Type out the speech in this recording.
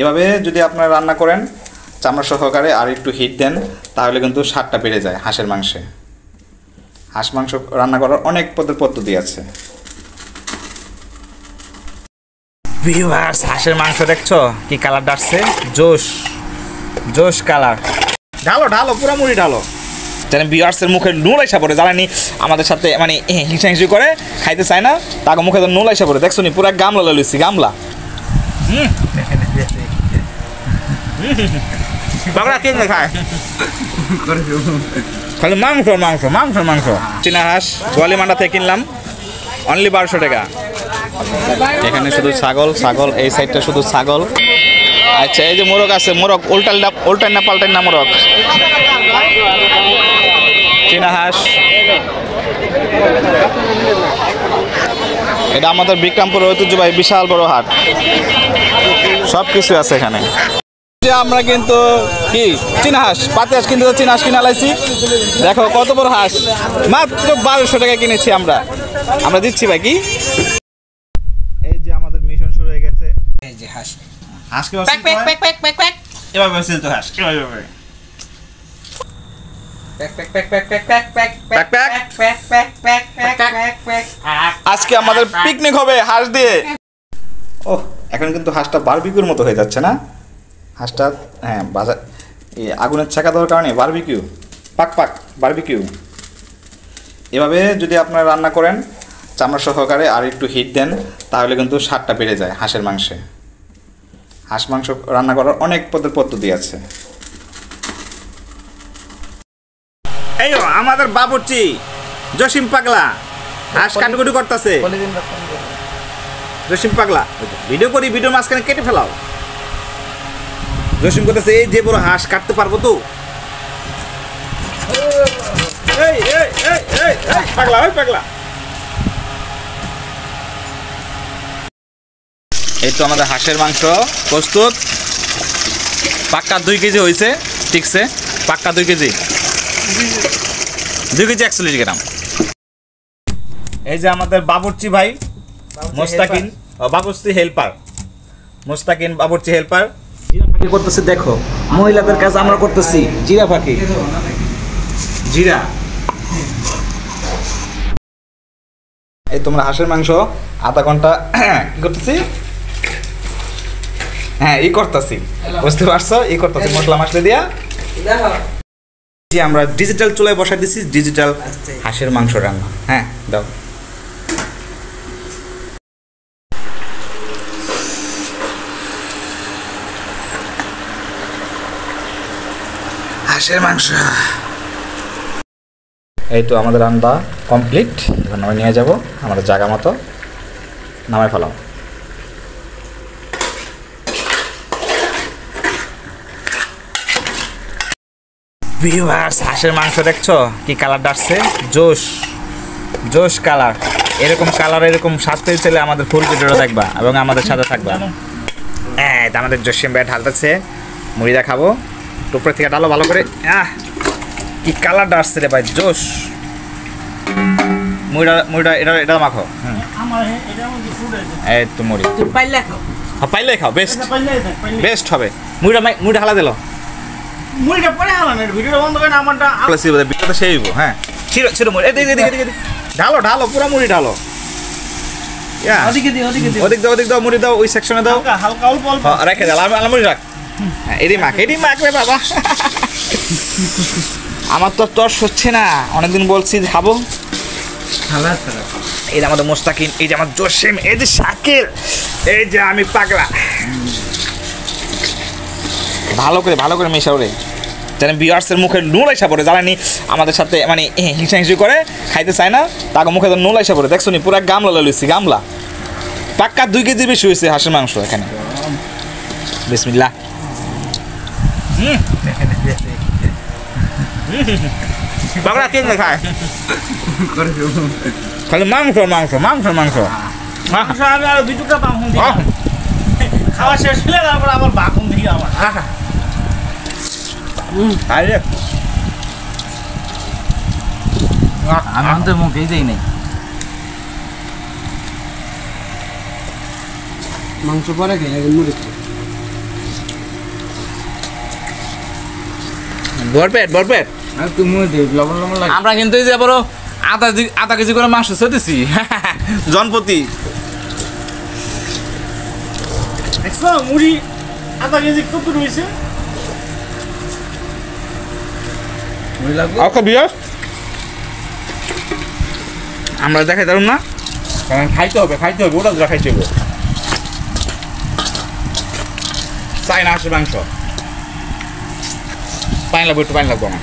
এভাবে যদি আপনারা রান্না করেন চামড়া সহকারে আর একটু হিট দেন তাহলে কিন্তু স্বাদটা বেড়ে যায় হাঁসের মাংসে। হাঁস মাংস রান্না করার অনেক পদ্ধতি আছে। ভিউয়ার্স, হাঁসের মাংস দেখছো কি কালারটা আসছে, জোশ কালার। ঢালো পুরোপুরি ঢালো, যেন ভিউয়ার্সের মুখে নুল আইসা পড়ে। জ্বালানি আমাদের সাথে মানে হিংসা করে খাইতে চায় না, তাকে মুখে তো নুল আইসা পড়ে। দেখছো নি পুরো গামলা লইছি, গামলা। বাংলা কে খায় খালি মাংস। চীনা হাঁস গোয়ালি মান্ডা থেকে কিনলাম, অনলি 1200 টাকা। এখানে শুধু ছাগল, এই সাইডটা শুধু ছাগল। আচ্ছা, এই যে মোরগ আছে, মোরগ উল্টান না পাল্টান না মোরগ। চীনা হাঁস, এটা আমাদের বিক্রমপুর ঐতিহ্যবাহী বিশাল বড় হাট, সব কিছু আছে এখানে। আমরা কিন্তু কি চীনা হাঁস, পাতি হাঁস কিন্তু চীনা হাঁস কিনা লাইছি। দেখো কত বড় হাঁস, মাত্র 1200 টাকা কিনেছি আমরা দিচ্ছি ভাই। কি এই যে আমাদের মিশন শুরু হয়ে গেছে। এই যে হাঁস এভাবে সিলতো হাঁস এভাবে আজকে আমাদের পিকনিক হবে হাঁস দিয়ে। ও, এখন কিন্তু হাঁসটা বারবিকিউর মতো হয়ে যাচ্ছে না হাঁসটা। হ্যাঁ, বাজার এই আগুনের ছাকা দেওয়ার কারণে পাক বারবিকিউ। এভাবে যদি আপনারা রান্না করেন চামড়া সহকারে আর একটু হিট দেন তাহলে কিন্তু স্বাদটা বেড়ে যায় হাঁসের মাংসে। হাঁস মাংস রান্না করার অনেক পদ্ধতি আছে। এই আমাদের বাবুর্চি জসিম পাগলা হাঁস কাটুকুটি করতেছে। জসিম পাগলা ভিডিওর মাঝখানে কেটে ফেলাও। জসিম করতেছে এই যে বড় হাঁস কাটতে পারবো তো। পাগলা এই তো আমাদের হাঁসের মাংস প্রস্তুত। পাক্কা 2 কেজি হয়েছে, ঠিকছে পাক্কা 2 কেজি 41 গ্রাম। এই যে আমাদের বাবুর্চি ভাই মোস্তাকিন, বাবুর্চি হেল্পার জিরা ফাঁকি করতেছে। দেখো মহিলাদের কাজ আমরা করতেছি, জিরা ফাঁকি। এই তোমরা হাঁসের মাংস আধা ঘন্টা কি করতেছি, হ্যাঁ করতেছি, বুঝতে পারছো? করতেছি মশলা দিয়া। আমরা ডিজিটাল চুলায় বসাই দিচ্ছি, ডিজিটাল হাঁসের মাংস রান্না। হ্যাঁ দাও। হাঁসের মাংস এই তো আমাদের রান্না কমপ্লিট। এখন আমরা নিয়ে যাব আমাদের জায়গা মতো, নামায় ফেলাম। ভিউয়ার্স, হাঁসের মাংস দেখছো কি কালারটা আসছে, জোশ কালার। এরকম কালার এরকম স্বাদ পেলে আমাদের ফুল ভিডিওটা দেখবা এবং আমাদের সাথে থাকবা। আমাদের জসিম ভাই ঢালতেছে, মুড়িটা খাবো। টুকরা থেকে ডালো ভালো করে। কি কালারটা আসছে রে ভাই, জোশ। মুড়িটা এটা মাখো। এই তো মুড়ি পাইলে খাও, বেস্ট হবে। মুড়িটা হালা দিল, মুড়িটা পরে হালানের ভিডিওটা বন্ধ করে আমারটা ভিডিওটা সেই হইব। হ্যাঁ ছিল মুড়ি, ঢালো পুরো মুড়ি ঢালো। ওদিক দাও মুড়ি দাও, ওই সেকশনে দাও, হালকা অল্প রেখে দাও। মুড়ি রাখ, এডি মাখ রে বাবা। আমার তো তর্স হচ্ছে না, অনেকদিন বলছি খাবো। এই যে আমাদের মোস্তাকিন, এই যে আমার জসিম, এই যে শাকির, এই যে আমি পাগলা। ভালো করে মেশাও রে, যেন ভিউয়ার্সের মুখে নুল আইসা পড়ে। জ্বালানি আমাদের সাথে মানে হিংসা করে খাইতে চায় না, তাকে মুখে তো নুল আইসা পড়ে। দেখছো নি পুরো গামলা লইছি, গামলা। পাক্কা 2 কেজি বেশি হয়েছে হাঁসের মাংস এখানে। বিসমিল্লাহ। বাংলা কে খায় খালি মাংস। আমি আরো 2 টুকরা পাম খাওয়া শেষ হলে তারপর আবার বাকুন দিই আমার। আমি তো মুখেই দেই নাই। মাংস পরে খেয়ে মুড়ি ভরপেট ভরপেট তুমি লবণ লবণ লাগে। আমরা কিন্তু এই যে বড় আধা কেজি করে মাংস সতেছি জনপতি দেখছো মুড়ি আধা কেজি কত রয়েছে? মুড়ি লাগবে আচ্ছা বিয়াস আমরা দেখাই দারুন না খাইতে হবে ওটা দুটা খাইতে হবে চাই না হাঁসের মাংস পানি লাগবে একটু পানি লাগবে আমার